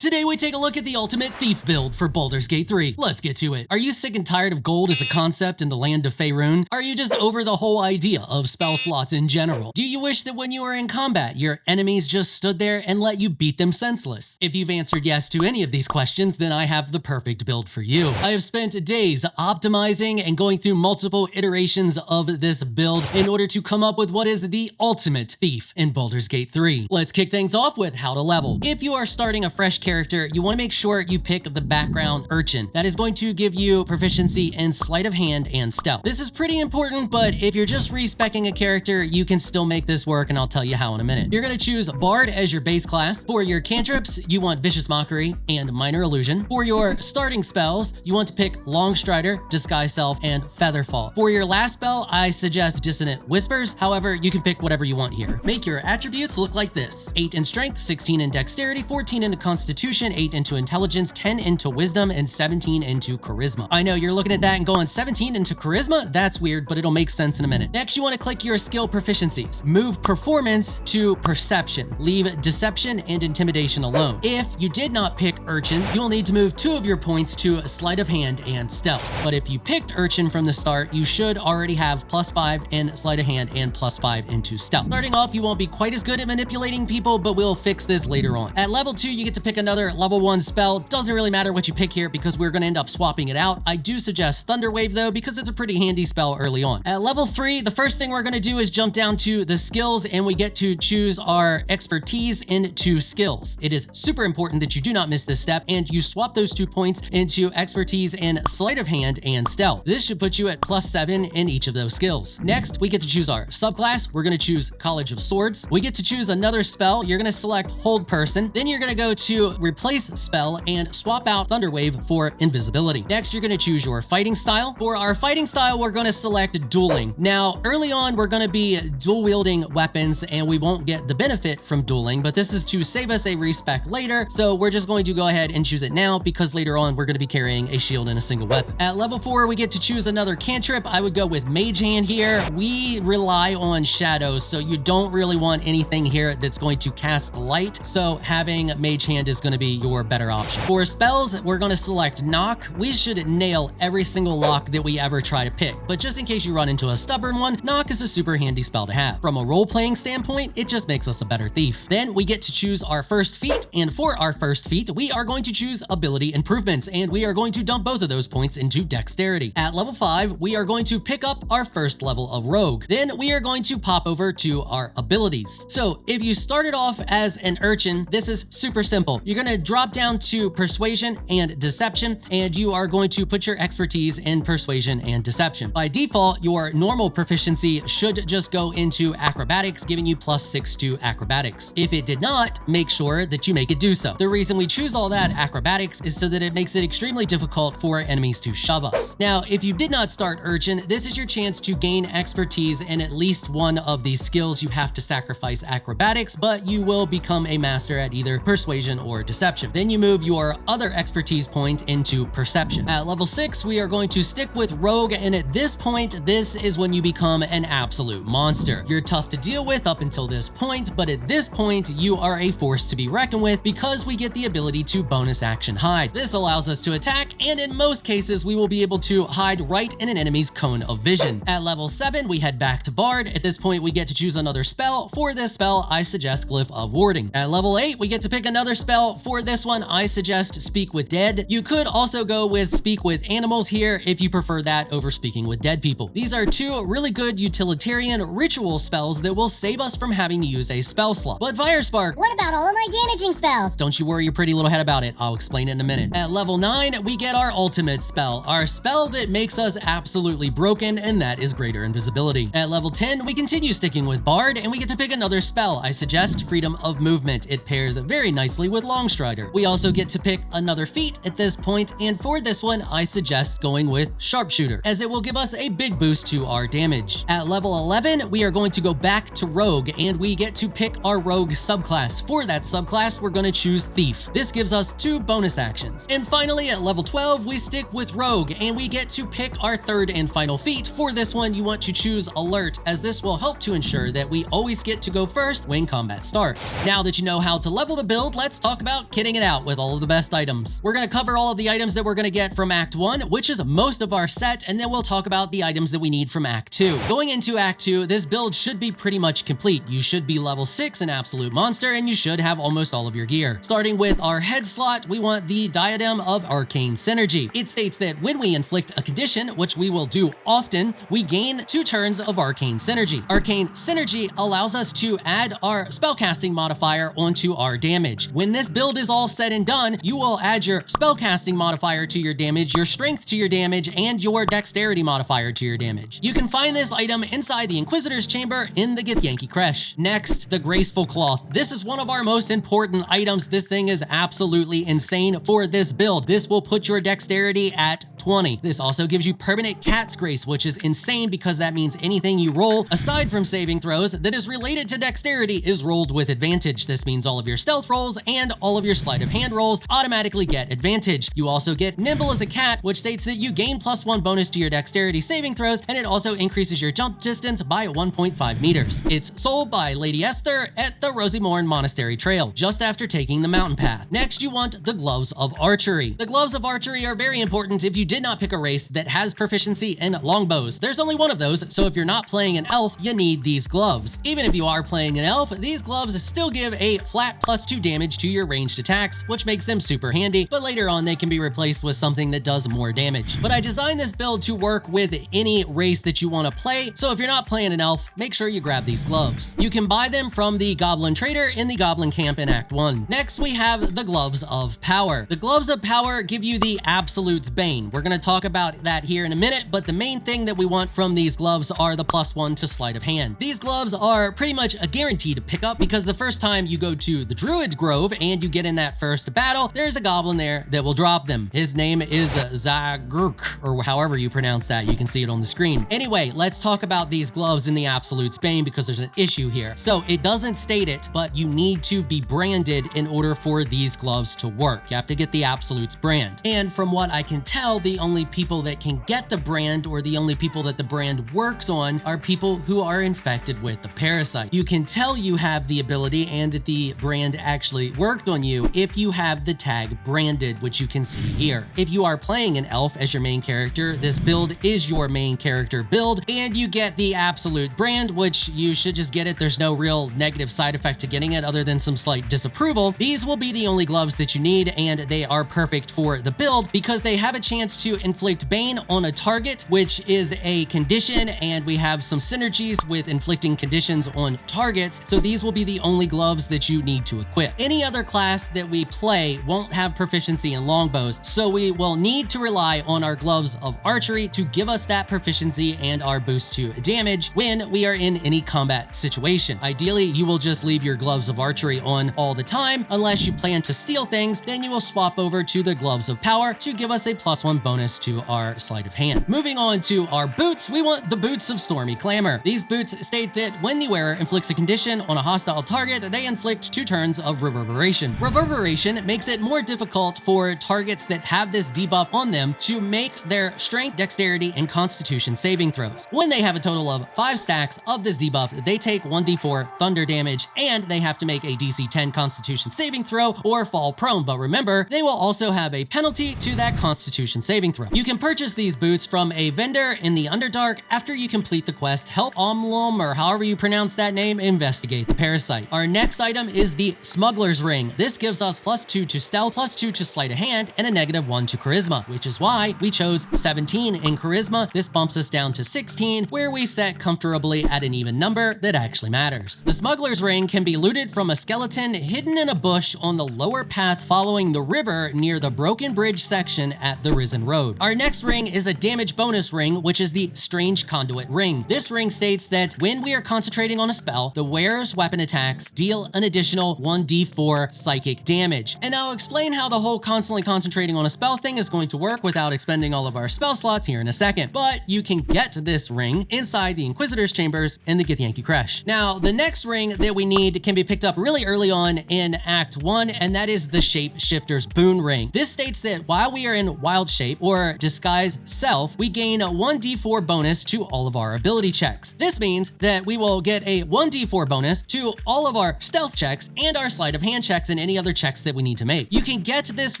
Today we take a look at the ultimate thief build for Baldur's Gate 3. Let's get to it. Are you sick and tired of gold as a concept in the land of Faerun? Are you just over the whole idea of spell slots in general? Do you wish that when you were in combat, your enemies just stood there and let you beat them senseless? If you've answered yes to any of these questions, then I have the perfect build for you. I have spent days optimizing and going through multiple iterations of this build in order to come up with what is the ultimate thief in Baldur's Gate 3. Let's kick things off with how to level. If you are starting a fresh character, you want to make sure you pick the background urchin. That is going to give you proficiency in sleight of hand and stealth. This is pretty important, but if you're just respecking a character, you can still make this work, and I'll tell you how in a minute. You're going to choose Bard as your base class. For your cantrips, you want Vicious Mockery and Minor Illusion. For your starting spells, you want to pick Longstrider, Disguise Self, and Featherfall. For your last spell, I suggest Dissonant Whispers. However, you can pick whatever you want here. Make your attributes look like this: 8 in Strength, 16 in Dexterity, 14 into Constitution, 8 into Intelligence, 10 into Wisdom, and 17 into Charisma. I know you're looking at that and going, 17 into Charisma? That's weird, but it'll make sense in a minute. Next, you want to click your skill proficiencies. Move Performance to Perception. Leave Deception and Intimidation alone. If you did not pick Urchin, you'll need to move 2 of your points to Sleight of Hand and Stealth. But if you picked Urchin from the start, you should already have +5 in Sleight of Hand and +5 into Stealth. Starting off, you won't be quite as good at manipulating people, but we'll fix this later on. At level 2, you get to pick another level 1 spell. Doesn't really matter what you pick here because we're going to end up swapping it out. I do suggest Thunder Wave though, because it's a pretty handy spell early on. At level 3, the first thing we're going to do is jump down to the skills, and we get to choose our expertise into skills. It is super important that you do not miss this step, and you swap those 2 points into expertise in sleight of hand and stealth. This should put you at +7 in each of those skills. Next, we get to choose our subclass. We're going to choose College of Swords. We get to choose another spell. You're going to select Hold Person. Then you're going to go to Replace Spell and swap out Thunder Wave for invisibility. Next, you're going to choose your fighting style. For our fighting style, we're going to select dueling. Now, early on, we're going to be dual wielding weapons, and we won't get the benefit from dueling, but this is to save us a respec later. So we're just going to go ahead and choose it now, because later on, we're going to be carrying a shield and a single weapon. At level 4, we get to choose another cantrip. I would go with Mage Hand here. We rely on shadows, so you don't really want anything here that's going to cast light. So having Mage Hand is going to be your better option. For spells, we're going to select Knock. We should nail every single lock that we ever try to pick, but just in case you run into a stubborn one, Knock is a super handy spell to have. From a role-playing standpoint, it just makes us a better thief. Then we get to choose our first feat, and for our first feat, we are going to choose Ability Improvements, and we are going to dump both of those points into Dexterity. At level 5, we are going to pick up our first level of Rogue. Then we are going to pop over to our abilities. So if you started off as an Urchin, this is super simple. You're going to drop down to Persuasion and Deception, and you are going to put your expertise in Persuasion and Deception. By default, your normal proficiency should just go into Acrobatics, giving you +6 to Acrobatics. If it did not, make sure that you make it do so. The reason we choose all that Acrobatics is so that it makes it extremely difficult for enemies to shove us. Now, if you did not start Urchin, this is your chance to gain expertise in at least one of these skills. You have to sacrifice Acrobatics, but you will become a master at either Persuasion or Deception. Then you move your other expertise point into Perception. At level 6, we are going to stick with Rogue, and at this point, this is when you become an absolute monster. You're tough to deal with up until this point, but at this point, you are a force to be reckoned with because we get the ability to bonus action hide. This allows us to attack, and in most cases, we will be able to hide right in an enemy's cone of vision. At level 7, we head back to Bard. At this point, we get to choose another spell. For this spell, I suggest Glyph of Warding. At level 8, we get to pick another spell. For this one, I suggest Speak with Dead. You could also go with Speak with Animals here if you prefer that over speaking with dead people. These are 2 really good utilitarian ritual spells that will save us from having to use a spell slot. But Firespark, what about all of my damaging spells? Don't you worry your pretty little head about it. I'll explain it in a minute. At level 9, we get our ultimate spell, our spell that makes us absolutely broken, and that is Greater Invisibility. At level 10, we continue sticking with Bard, and we get to pick another spell. I suggest Freedom of Movement. It pairs very nicely with Longstrider. We also get to pick another feat at this point, and for this one, I suggest going with Sharpshooter, as it will give us a big boost to our damage. At level 11, we are going to go back to Rogue, and we get to pick our Rogue subclass. For that subclass, we're going to choose Thief. This gives us 2 bonus actions. And finally, at level 12, we stick with Rogue, and we get to pick our third and final feat. For this one, you want to choose Alert, as this will help to ensure that we always get to go first when combat starts. Now that you know how to level the build, let's talk about about kitting it out with all of the best items. We're going to cover all of the items that we're going to get from Act 1, which is most of our set, and then we'll talk about the items that we need from Act 2. Going into Act 2, this build should be pretty much complete. You should be level 6 in Absolute Monster, and you should have almost all of your gear. Starting with our head slot, we want the Diadem of Arcane Synergy. It states that when we inflict a condition, which we will do often, we gain 2 turns of Arcane Synergy. Arcane Synergy allows us to add our spellcasting modifier onto our damage. When this build is all said and done, you will add your spellcasting modifier to your damage, your strength to your damage, and your dexterity modifier to your damage. You can find this item inside the Inquisitor's Chamber in the 괶ᴜ'ⴇ. Next, the Graceful Cloth. This is one of our most important items. This thing is absolutely insane for this build. This will put your dexterity at 20. This also gives you permanent Cat's Grace, which is insane because that means anything you roll, aside from saving throws, that is related to dexterity is rolled with advantage. This means all of your stealth rolls and all of your sleight of hand rolls automatically get advantage. You also get Nimble as a Cat, which states that you gain +1 bonus to your dexterity saving throws, and it also increases your jump distance by 1.5 meters. It's sold by Lady Esther at the Rosimorn Monastery Trail, just after taking the mountain path. Next, you want the Gloves of Archery. The Gloves of Archery are very important if you did not pick a race that has proficiency in longbows. There's only one of those, so if you're not playing an elf, you need these gloves. Even if you are playing an elf, these gloves still give a flat +2 damage to your ranged attacks, which makes them super handy, but later on they can be replaced with something that does more damage. But I designed this build to work with any race that you want to play, so if you're not playing an elf, make sure you grab these gloves. You can buy them from the Goblin Trader in the Goblin Camp in Act 1. Next, we have the Gloves of Power. The Gloves of Power give you the Absolute's Bane. We're going to talk about that here in a minute, but the main thing that we want from these gloves are the +1 to sleight of hand. These gloves are pretty much a guarantee to pick up because the first time you go to the Druid Grove and you get in that first battle, there's a goblin there that will drop them. His name is ʟᴜᴜ, or however you pronounce that. You can see it on the screen. Anyway, let's talk about these gloves in the Absolute's Bane because there's an issue here. So it doesn't state it, but you need to be branded in order for these gloves to work. You have to get the Absolute's brand. And from what I can tell, the only people that can get the brand, or the only people that the brand works on, are people who are infected with the parasite. You can tell you have the ability and that the brand actually worked on you if you have the tag branded, which you can see here. If you are playing an elf as your main character, this build is your main character build, and you get the Absolute brand, which you should just get it. There's no real negative side effect to getting it other than some slight disapproval. These will be the only gloves that you need, and they are perfect for the build because they have a chance to inflict Bane on a target, which is a condition, and we have some synergies with inflicting conditions on targets, so these will be the only gloves that you need to equip. Any other class that we play won't have proficiency in longbows, so we will need to rely on our Gloves of Archery to give us that proficiency and our boost to damage when we are in any combat situation. Ideally, you will just leave your Gloves of Archery on all the time. Unless you plan to steal things, then you will swap over to the Gloves of Power to give us a +1 bonus to our sleight of hand. Moving on to our boots, we want the Boots of Stormy Clamor. These boots state that when the wearer inflicts a condition on a hostile target, they inflict 2 turns of reverberation. Reverberation makes it more difficult for targets that have this debuff on them to make their strength, dexterity, and constitution saving throws. When they have a total of 5 stacks of this debuff, they take 1d4 thunder damage, and they have to make a DC 10 constitution saving throw or fall prone. But remember, they will also have a penalty to that constitution saving throw. You can purchase these boots from a vendor in the Underdark after you complete the quest Help Omlom, or however you pronounce that name, investigate the parasite. Our next item is the Smuggler's Ring. This gives us +2 to stealth, +2 to sleight of hand, and a -1 to charisma, which is why we chose 17 in charisma. This bumps us down to 16, where we set comfortably at an even number that actually matters. The Smuggler's Ring can be looted from a skeleton hidden in a bush on the lower path following the river near the Broken Bridge section at the Risen Road. Our next ring is a damage bonus ring, which is the Strange Conduit Ring. This ring states that when we are concentrating on a spell, the wearer's weapon attacks deal an additional 1d4 psychic damage. And I'll explain how the whole constantly concentrating on a spell thing is going to work without expending all of our spell slots here in a second. But you can get this ring inside the Inquisitor's Chambers in the 괶ᴜ'ⴇ. Now, the next ring that we need can be picked up really early on in Act 1, and that is the Shapeshifter's Boon Ring. This states that while we are in wild shape, shape or disguise self, we gain a 1d4 bonus to all of our ability checks. This means that we will get a 1d4 bonus to all of our stealth checks and our sleight of hand checks and any other checks that we need to make. You can get this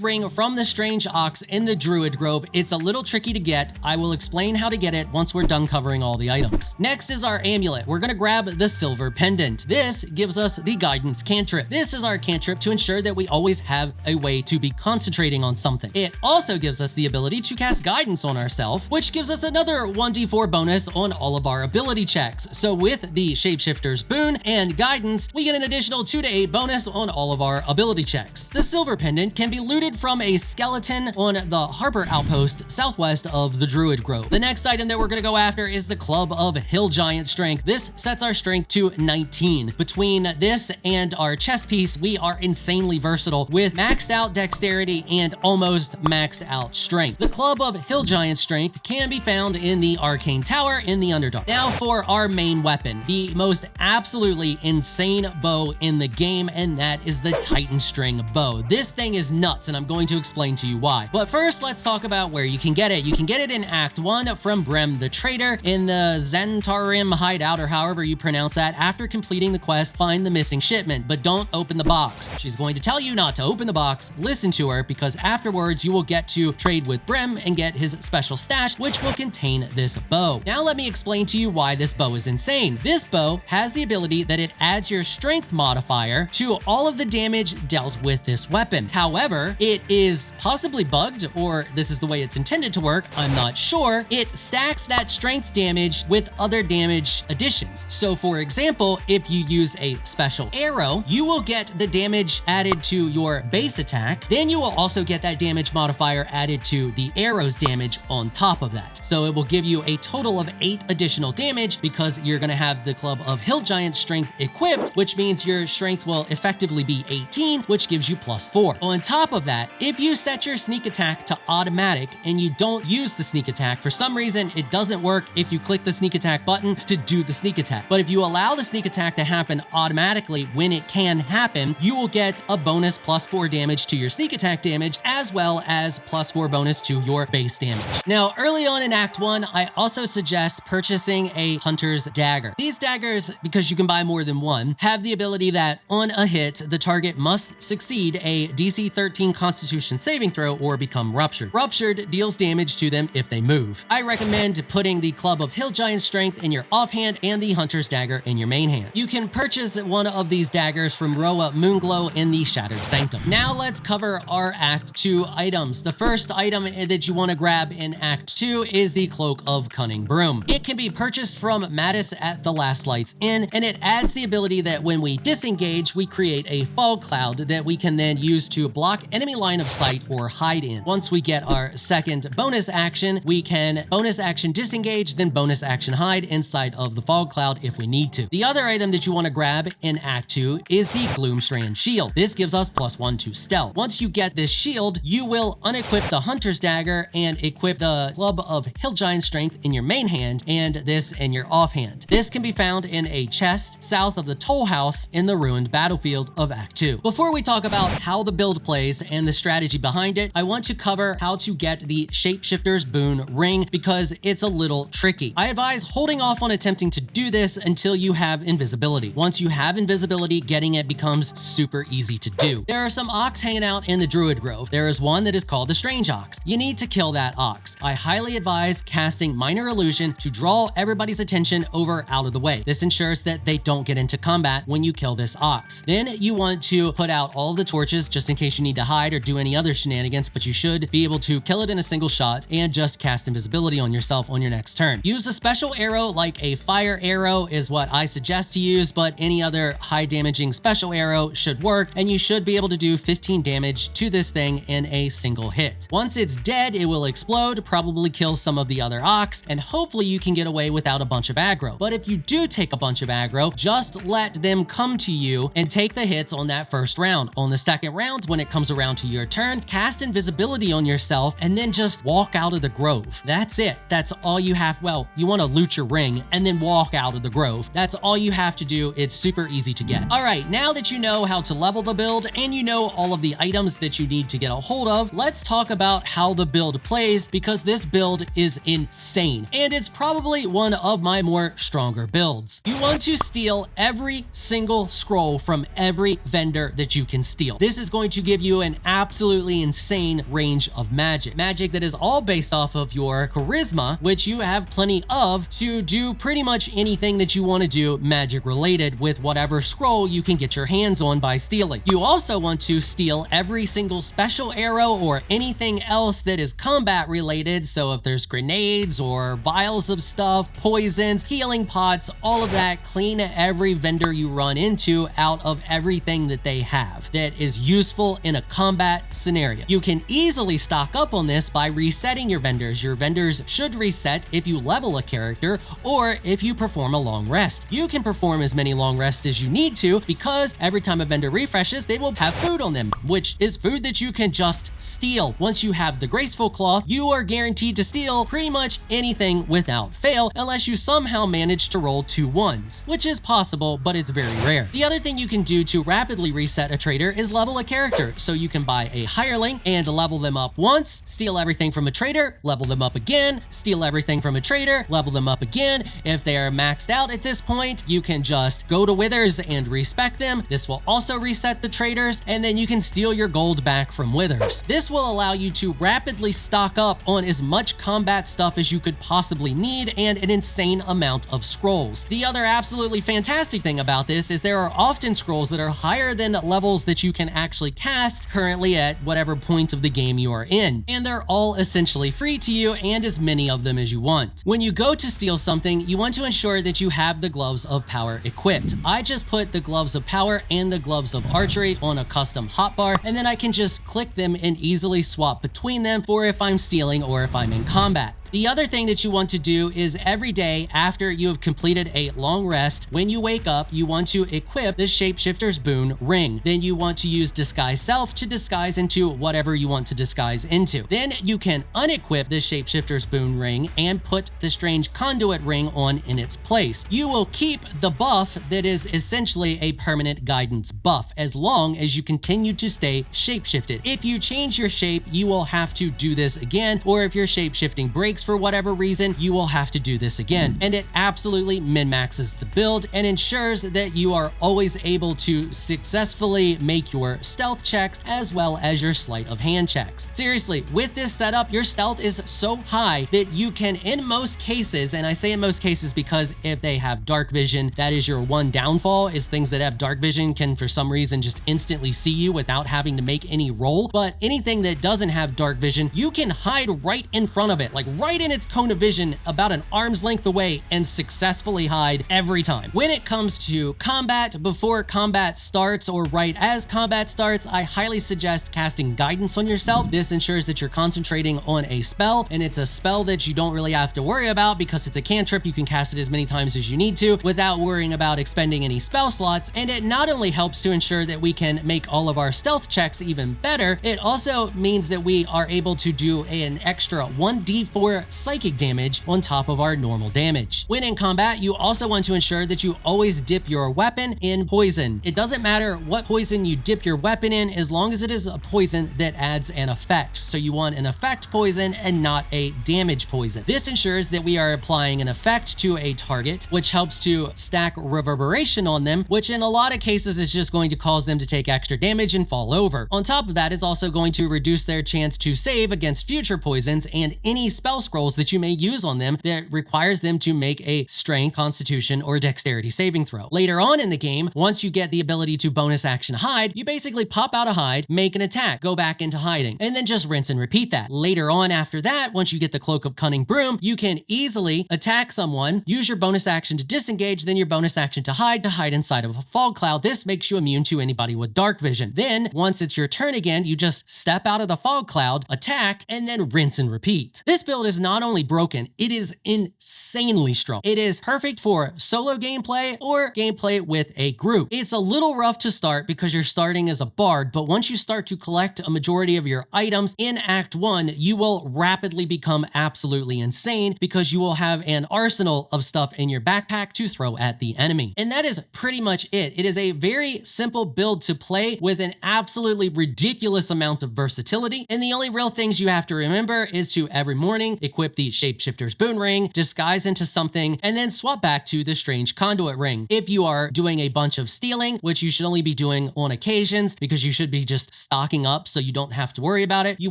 ring from the Strange Ox in the Druid Grove. It's a little tricky to get. I will explain how to get it once we're done covering all the items. Next is our amulet. We're gonna grab the silver pendant. This gives us the guidance cantrip. This is our cantrip to ensure that we always have a way to be concentrating on something. It also gives us the ability to cast guidance on ourselves, which gives us another 1d4 bonus on all of our ability checks. So with the Shapeshifter's Boon and guidance, we get an additional 2 to 8 bonus on all of our ability checks. The silver pendant can be looted from a skeleton on the Harper Outpost southwest of the Druid Grove. The next item that we're gonna go after is the Club of Hill Giant Strength. This sets our strength to 19. Between this and our chest piece, we are insanely versatile with maxed out dexterity and almost maxed out strength. The Club of Hill Giant Strength can be found in the Arcane Tower in the Underdark. Now for our main weapon, the most absolutely insane bow in the game, and that is the Titan String Bow. This thing is nuts, and I'm going to explain to you why. But first, let's talk about where you can get it. You can get it in Act 1 from Brem the Trader in the Zentarim hideout, or however you pronounce that. After completing the quest, find the missing shipment, but don't open the box. She's going to tell you not to open the box. Listen to her, because afterwards you will get to trade with Brem and get his special stash, which will contain this bow. Now let me explain to you why this bow is insane. This bow has the ability that it adds your strength modifier to all of the damage dealt with this weapon. However, it is possibly bugged, or this is the way it's intended to work, I'm not sure. It stacks that strength damage with other damage additions. So for example, if you use a special arrow, you will get the damage added to your base attack. Then you will also get that damage modifier added to the arrow's damage on top of that. So it will give you a total of 8 additional damage, because you're gonna have the Club of Hill Giant Strength equipped, which means your strength will effectively be 18, which gives you +4. On top of that, if you set your sneak attack to automatic and you don't use the sneak attack, for some reason it doesn't work if you click the sneak attack button to do the sneak attack. But if you allow the sneak attack to happen automatically when it can happen, you will get a bonus +4 damage to your sneak attack damage, as well as +4 bonus to your base damage. Now, early on in Act 1, I also suggest purchasing a Hunter's Dagger. These daggers, because you can buy more than one, have the ability that on a hit, the target must succeed a DC 13 Constitution saving throw or become ruptured. Ruptured deals damage to them if they move. I recommend putting the Club of Hill Giant Strength in your offhand and the Hunter's Dagger in your main hand. You can purchase one of these daggers from Roa Moonglow in the Shattered Sanctum. Now let's cover our Act 2 items. The first item that you want to grab in Act 2 is the Cloak of Cunning Broom. It can be purchased from Mattis at the Last Lights Inn, and it adds the ability that when we disengage, we create a fog cloud that we can then use to block enemy line of sight or hide in. Once we get our second bonus action, we can bonus action disengage, then bonus action hide inside of the fog cloud if we need to. The other item that you want to grab in Act 2 is the Gloomstrand Shield. This gives us +1 to stealth. Once you get this shield, you will unequip the Hunter's Dagger and equip the Club of Hill Giant Strength in your main hand and this in your offhand. This can be found in a chest south of the Toll House in the ruined battlefield of Act 2. Before we talk about how the build plays and the strategy behind it, I want to cover how to get the Shapeshifter's Boon ring, because it's a little tricky. I advise holding off on attempting to do this until you have invisibility. Once you have invisibility, getting it becomes super easy to do. There are some ox hanging out in the Druid Grove. There is one that is called the Strange Ox. You need to kill that ox. I highly advise casting Minor Illusion to draw everybody's attention over out of the way. This ensures that they don't get into combat when you kill this ox. Then you want to put out all of the torches just in case you need to hide or do any other shenanigans, but you should be able to kill it in a single shot and just cast invisibility on yourself on your next turn. Use a special arrow like a fire arrow is what I suggest to use, but any other high damaging special arrow should work, and you should be able to do 15 damage to this thing in a single hit. Once it's dead, it will explode, probably kill some of the other ox, and hopefully you can get away without a bunch of aggro. But if you do take a bunch of aggro, just let them come to you and take the hits on that first round. On the second round, when it comes around to your turn, cast invisibility on yourself and then just walk out of the grove. That's it. That's all you have. Well, you want to loot your ring and then walk out of the grove. That's all you have to do. It's super easy to get. All right, now that you know how to level the build and you know all of the items that you need to get a hold of, let's talk about how how the build plays because this build is insane, and it's probably one of my more stronger builds. You want to steal every single scroll from every vendor that you can steal. This is going to give you an absolutely insane range of magic. Magic that is all based off of your charisma, which you have plenty of to do pretty much anything that you want to do magic related with whatever scroll you can get your hands on by stealing. You also want to steal every single special arrow or anything else that is combat related. So if there's grenades or vials of stuff, poisons, healing pots, all of that, clean every vendor you run into out of everything that they have that is useful in a combat scenario. You can easily stock up on this by resetting your vendors. Your vendors should reset if you level a character or if you perform a long rest. You can perform as many long rests as you need to because every time a vendor refreshes, they will have food on them, which is food that you can just steal. Once you have the graceful cloth, you are guaranteed to steal pretty much anything without fail unless you somehow manage to roll 2 1s, which is possible, but it's very rare. The other thing you can do to rapidly reset a trader is level a character. So you can buy a hireling and level them up once, steal everything from a trader, level them up again, steal everything from a trader, level them up again. If they are maxed out at this point, you can just go to Withers and respec them. This will also reset the traders, and then you can steal your gold back from Withers. This will allow you to rapidly stock up on as much combat stuff as you could possibly need and an insane amount of scrolls. The other absolutely fantastic thing about this is there are often scrolls that are higher than levels that you can actually cast currently at whatever point of the game you are in, and they're all essentially free to you and as many of them as you want. When you go to steal something, you want to ensure that you have the gloves of power equipped. I just put the gloves of power and the gloves of archery on a custom hotbar, and then I can just click them and easily swap between them for if I'm stealing or if I'm in combat. The other thing that you want to do is every day after you have completed a long rest, when you wake up, you want to equip the Shapeshifter's Boon ring. Then you want to use Disguise Self to disguise into whatever you want to disguise into. Then you can unequip the Shapeshifter's Boon ring and put the Strange Conduit ring on in its place. You will keep the buff that is essentially a permanent guidance buff as long as you continue to stay shapeshifted. If you change your shape, you will have to do this again, or if your shapeshifting breaks for whatever reason, you will have to do this again. And it absolutely min-maxes the build and ensures that you are always able to successfully make your stealth checks as well as your sleight of hand checks. Seriously, with this setup, your stealth is so high that you can, in most cases, and I say in most cases because if they have dark vision, that is your one downfall, is things that have dark vision can for some reason just instantly see you without having to make any roll. But anything that doesn't have dark vision, you can hide right in front of it, like right in its cone of vision about an arm's length away and successfully hide every time. When it comes to combat, before combat starts or right as combat starts, I highly suggest casting guidance on yourself. This ensures that you're concentrating on a spell, and it's a spell that you don't really have to worry about because it's a cantrip. You can cast it as many times as you need to without worrying about expending any spell slots, and it not only helps to ensure that we can make all of our stealth checks even better, it also means that we are able to do an extra 1d4 psychic damage on top of our normal damage. When in combat, you also want to ensure that you always dip your weapon in poison. It doesn't matter what poison you dip your weapon in as long as it is a poison that adds an effect. So you want an effect poison and not a damage poison. This ensures that we are applying an effect to a target, which helps to stack reverberation on them, which in a lot of cases is just going to cause them to take extra damage and fall over. On top of that, it's also going to reduce their chance to save against future poisons and any spell scrolls that you may use on them that requires them to make a strength, constitution, or dexterity saving throw. Later on in the game, once you get the ability to bonus action hide, you basically pop out a hide, make an attack, go back into hiding, and then just rinse and repeat that. Later on after that, once you get the Cloak of Cunning Broom, you can easily attack someone, use your bonus action to disengage, then your bonus action to hide inside of a fog cloud. This makes you immune to anybody with dark vision. Then, once it's your turn again, you just step out of the fog cloud, attack, and then rinse and repeat. This build is is not only broken, it is insanely strong. It is perfect for solo gameplay or gameplay with a group. It's a little rough to start because you're starting as a bard, but once you start to collect a majority of your items in Act 1, you will rapidly become absolutely insane because you will have an arsenal of stuff in your backpack to throw at the enemy. And that is pretty much it. It is a very simple build to play with an absolutely ridiculous amount of versatility. And the only real things you have to remember is to every morning equip the Shapeshifter's Boon Ring, disguise into something, and then swap back to the Strange Conduit Ring. If you are doing a bunch of stealing, which you should only be doing on occasions because you should be just stocking up so you don't have to worry about it, you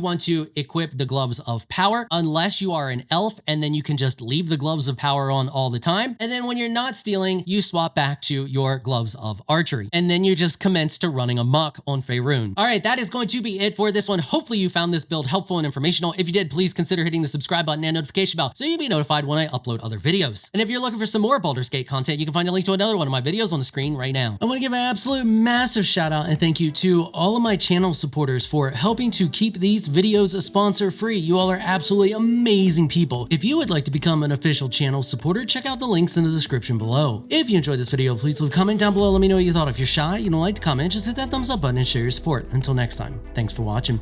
want to equip the Gloves of Power, unless you are an elf, and then you can just leave the Gloves of Power on all the time. And then when you're not stealing, you swap back to your Gloves of Archery. And then you just commence to running amok on Faerun. All right, that is going to be it for this one. Hopefully you found this build helpful and informational. If you did, please consider hitting the subscribe button and notification bell so you'll be notified when I upload other videos. And if you're looking for some more Baldur's Gate content, you can find a link to another one of my videos on the screen right now. I want to give an absolute massive shout out and thank you to all of my channel supporters for helping to keep these videos sponsor free. You all are absolutely amazing people. If you would like to become an official channel supporter, check out the links in the description below. If you enjoyed this video, please leave a comment down below. Let me know what you thought. If you're shy, you don't like to comment, just hit that thumbs up button and share your support. Until next time, thanks for watching.